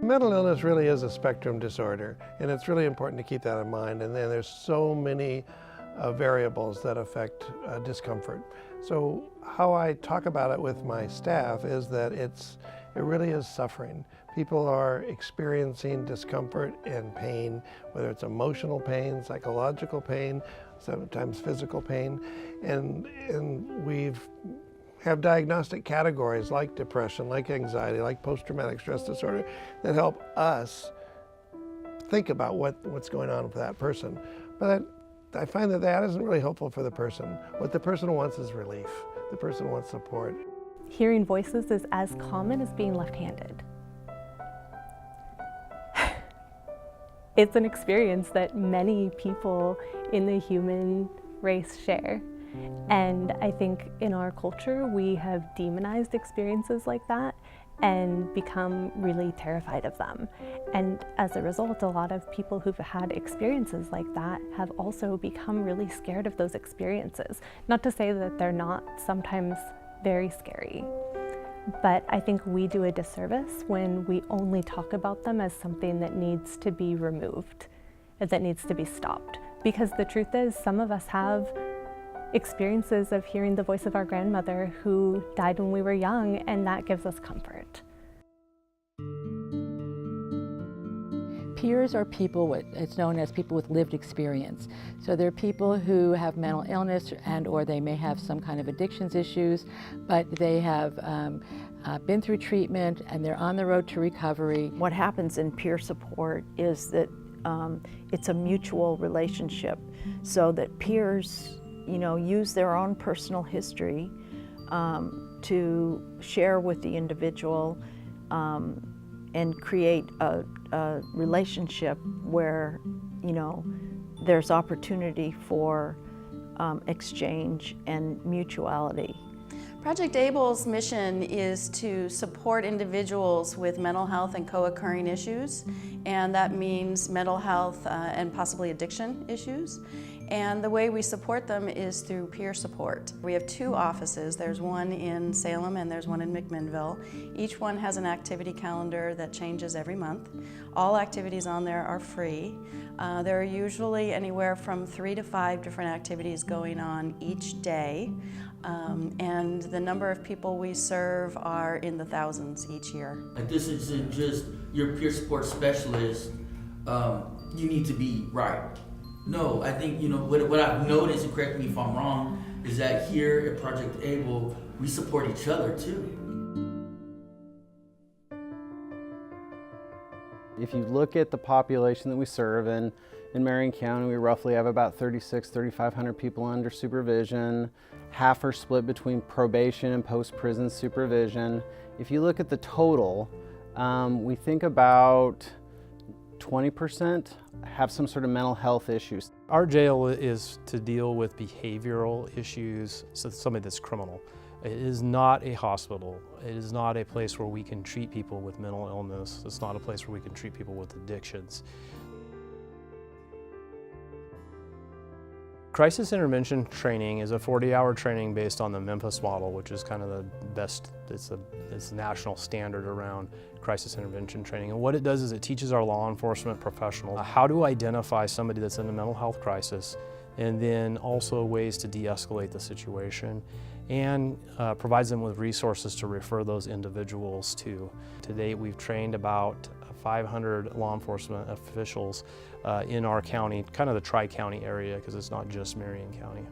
Mental illness really is a spectrum disorder, and it's really important to keep that in mind. And then there's so many variables that affect discomfort. So how I talk about it with my staff is that it really is suffering. People are experiencing discomfort and pain, whether it's emotional pain, psychological pain, sometimes physical pain, and we've have diagnostic categories like depression, like anxiety, like post-traumatic stress disorder that help us think about what's going on with that person. But I find that isn't really helpful for the person. What the person wants is relief. The person wants support. Hearing voices is as common as being left-handed. It's an experience that many people in the human race share. And I think in our culture, we have demonized experiences like that and become really terrified of them. And as a result, a lot of people who've had experiences like that have also become really scared of those experiences. Not to say that they're not sometimes very scary, but I think we do a disservice when we only talk about them as something that needs to be removed, that needs to be stopped. Because the truth is, some of us have experiences of hearing the voice of our grandmother who died when we were young, and that gives us comfort. Peers are people, it's known as people with lived experience. So they're people who have mental illness or they may have some kind of addictions issues, but they have been through treatment and they're on the road to recovery. What happens in peer support is that it's a mutual relationship, so that peers use their own personal history to share with the individual and create a relationship where, there's opportunity for exchange and mutuality. Project ABLE's mission is to support individuals with mental health and co-occurring issues, and that means mental health and possibly addiction issues. And the way we support them is through peer support. We have 2 offices. There's one in Salem and there's one in McMinnville. Each one has an activity calendar that changes every month. All activities on there are free. There are usually anywhere from 3 to 5 different activities going on each day. And the number of people we serve are in the thousands each year. Like, this isn't just your peer support specialist, you need to be right. No, I think, what I've noticed, and correct me if I'm wrong, is that here at Project ABLE, we support each other too. If you look at the population that we serve in Marion County, we roughly have about 3,500 people under supervision. Half are split between probation and post-prison supervision. If you look at the total, we think about 20% have some sort of mental health issues. Our jail is to deal with behavioral issues, so somebody that's criminal. It is not a hospital. It is not a place where we can treat people with mental illness. It's not a place where we can treat people with addictions. Crisis intervention training is a 40-hour training based on the Memphis model, which is kind of the best, it's the national standard around crisis intervention training. And what it does is it teaches our law enforcement professionals how to identify somebody that's in a mental health crisis, and then also ways to de-escalate the situation, and provides them with resources to refer those individuals to. To date, we've trained about 500 law enforcement officials in our county, kind of the Tri-County area, because it's not just Marion County.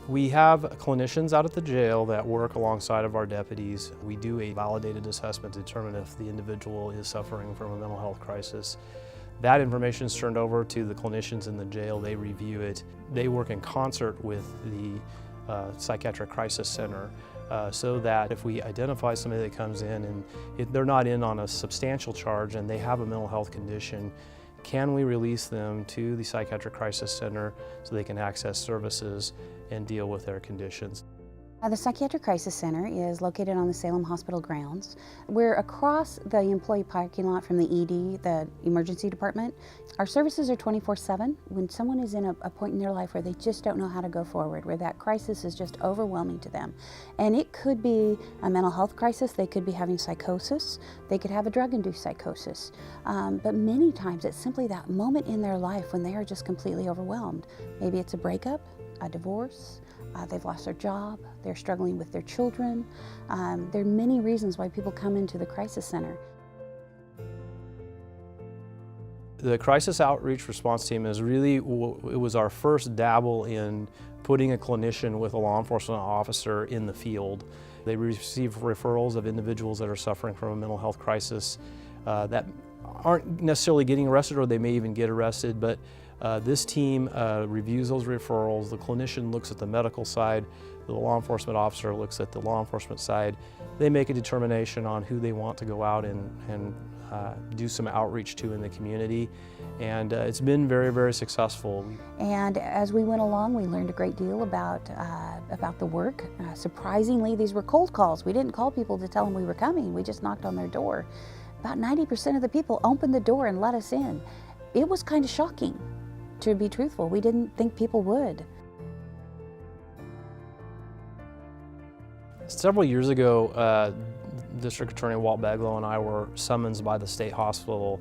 We have clinicians out at the jail that work alongside of our deputies. We do a validated assessment to determine if the individual is suffering from a mental health crisis. That information is turned over to the clinicians in the jail. They review it. They work in concert with the Psychiatric Crisis Center so that if we identify somebody that comes in and they're not in on a substantial charge and they have a mental health condition, can we release them to the Psychiatric Crisis Center so they can access services and deal with their conditions? The Psychiatric Crisis Center is located on the Salem Hospital grounds. We're across the employee parking lot from the ED, the emergency department. Our services are 24/7. When someone is in a point in their life where they just don't know how to go forward, where that crisis is just overwhelming to them. And it could be a mental health crisis, they could be having psychosis, they could have a drug-induced psychosis. But many times it's simply that moment in their life when they are just completely overwhelmed. Maybe it's a breakup, a divorce, they've lost their job, they're struggling with their children. There are many reasons why people come into the crisis center. The Crisis Outreach Response Team is really, it was our first dabble in putting a clinician with a law enforcement officer in the field. They receive referrals of individuals that are suffering from a mental health crisis that aren't necessarily getting arrested, or they may even get arrested, but this team reviews those referrals. The clinician looks at the medical side, the law enforcement officer looks at the law enforcement side. They make a determination on who they want to go out and do some outreach to in the community, and it's been very, very successful. And as we went along, we learned a great deal about the work. Surprisingly, these were cold calls. We didn't call people to tell them we were coming. We just knocked on their door. About 90% of the people opened the door and let us in. It was kind of shocking, to be truthful. We didn't think people would. Several years ago, District Attorney Walt Beglow and I were summoned by the state hospital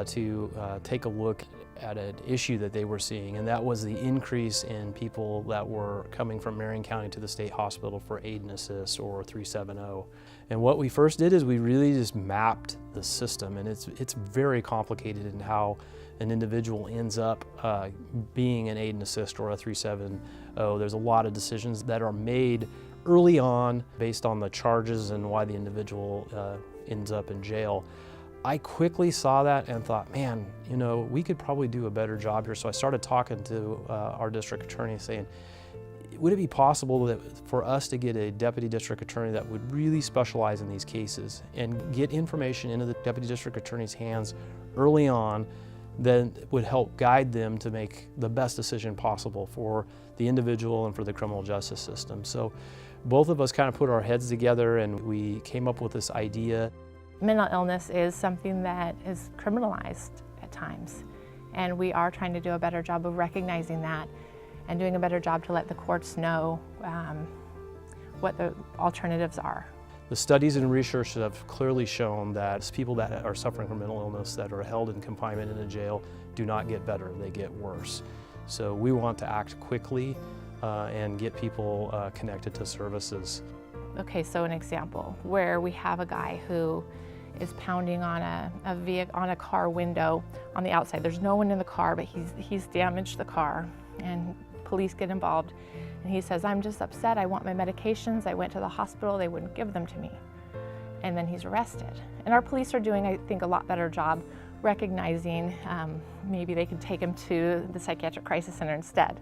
to take a look at an issue that they were seeing, and that was the increase in people that were coming from Marion County to the state hospital for aid and assist or 370. And what we first did is we really just mapped the system, and it's very complicated in how an individual ends up being an aid and assist or a 370. There's a lot of decisions that are made early on based on the charges and why the individual ends up in jail. I quickly saw that and thought, man, you know, we could probably do a better job here. So I started talking to our district attorney saying, would it be possible that for us to get a deputy district attorney that would really specialize in these cases and get information into the deputy district attorney's hands early on that would help guide them to make the best decision possible for the individual and for the criminal justice system. So both of us kind of put our heads together and we came up with this idea. Mental illness is something that is criminalized at times, and we are trying to do a better job of recognizing that and doing a better job to let the courts know what the alternatives are. The studies and research have clearly shown that people that are suffering from mental illness that are held in confinement in a jail do not get better, they get worse. So we want to act quickly and get people connected to services. Okay, so an example where we have a guy who is pounding on a car window on the outside. There's no one in the car, but he's damaged the car, and police get involved. And he says, I'm just upset, I want my medications, I went to the hospital, they wouldn't give them to me. And then he's arrested. And our police are doing, I think, a lot better job recognizing maybe they can take him to the Psychiatric Crisis Center instead.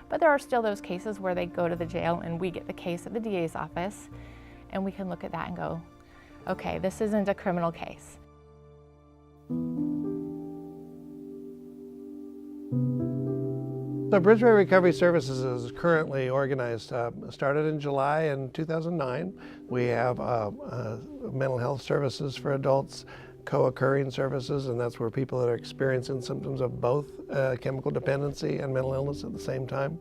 But there are still those cases where they go to the jail and we get the case at the DA's office, and we can look at that and go, okay, this isn't a criminal case. So Bridgeway Recovery Services is currently organized, started in July in 2009. We have mental health services for adults, co-occurring services, and that's where people that are experiencing symptoms of both chemical dependency and mental illness at the same time.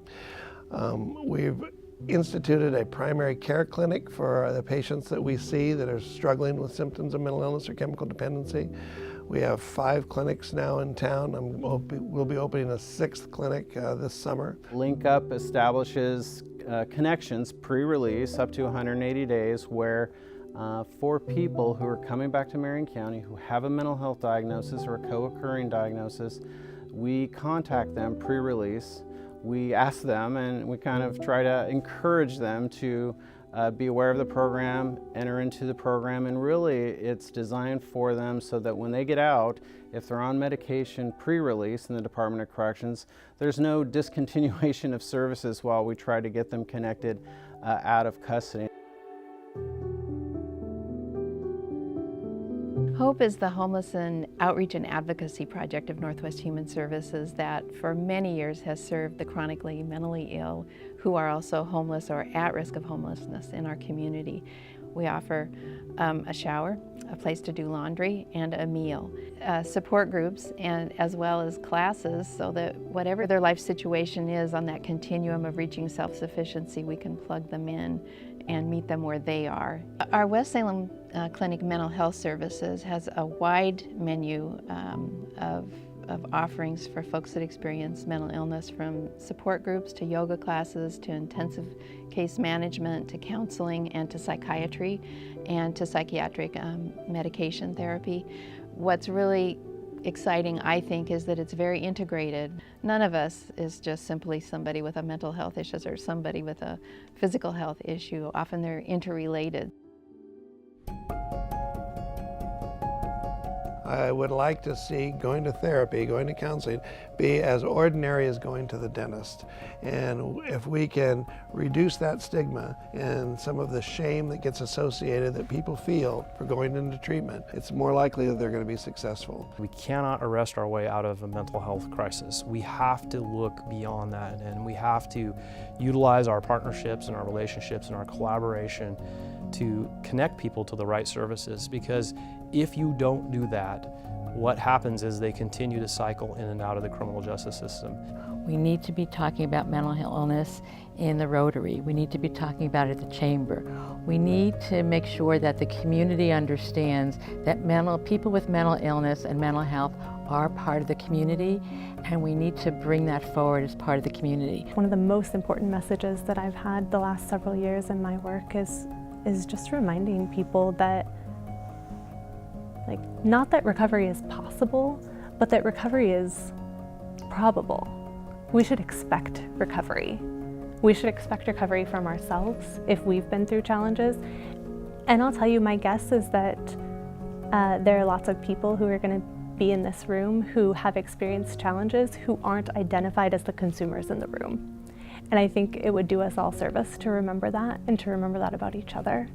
We've instituted a primary care clinic for the patients that we see that are struggling with symptoms of mental illness or chemical dependency. We have 5 clinics now in town. We'll be opening a 6th clinic this summer. Link Up establishes connections pre-release up to 180 days where for people who are coming back to Marion County who have a mental health diagnosis or a co-occurring diagnosis, we contact them pre-release. We ask them and we kind of try to encourage them to be aware of the program, enter into the program, and really it's designed for them so that when they get out, if they're on medication pre-release in the Department of Corrections, there's no discontinuation of services while we try to get them connected out of custody. Hope HOPE is the Homeless and Outreach and Advocacy Project of Northwest Human Services that for many years has served the chronically mentally ill who are also homeless or at risk of homelessness in our community. We offer a shower, a place to do laundry, and a meal. Support groups, and as well as classes, so that whatever their life situation is on that continuum of reaching self-sufficiency, we can plug them in and meet them where they are. Our West Salem Clinic Mental Health Services has a wide menu of offerings for folks that experience mental illness, from support groups to yoga classes to intensive case management to counseling and to psychiatry and to psychiatric medication therapy. What's really exciting, I think, is that it's very integrated. None of us is just simply somebody with a mental health issue or somebody with a physical health issue. Often they're interrelated. I would like to see going to therapy, going to counseling, be as ordinary as going to the dentist. And if we can reduce that stigma and some of the shame that gets associated that people feel for going into treatment, it's more likely that they're going to be successful. We cannot arrest our way out of a mental health crisis. We have to look beyond that, and we have to utilize our partnerships and our relationships and our collaboration to connect people to the right services, because if you don't do that, what happens is they continue to cycle in and out of the criminal justice system. We need to be talking about mental illness in the Rotary. We need to be talking about it at the Chamber. We need to make sure that the community understands that people with mental illness and mental health are part of the community, and we need to bring that forward as part of the community. One of the most important messages that I've had the last several years in my work is just reminding people that, not that recovery is possible, but that recovery is probable. We should expect recovery. We should expect recovery from ourselves if we've been through challenges. And I'll tell you, my guess is that there are lots of people who are going to be in this room who have experienced challenges who aren't identified as the consumers in the room. And I think it would do us all service to remember that and to remember that about each other.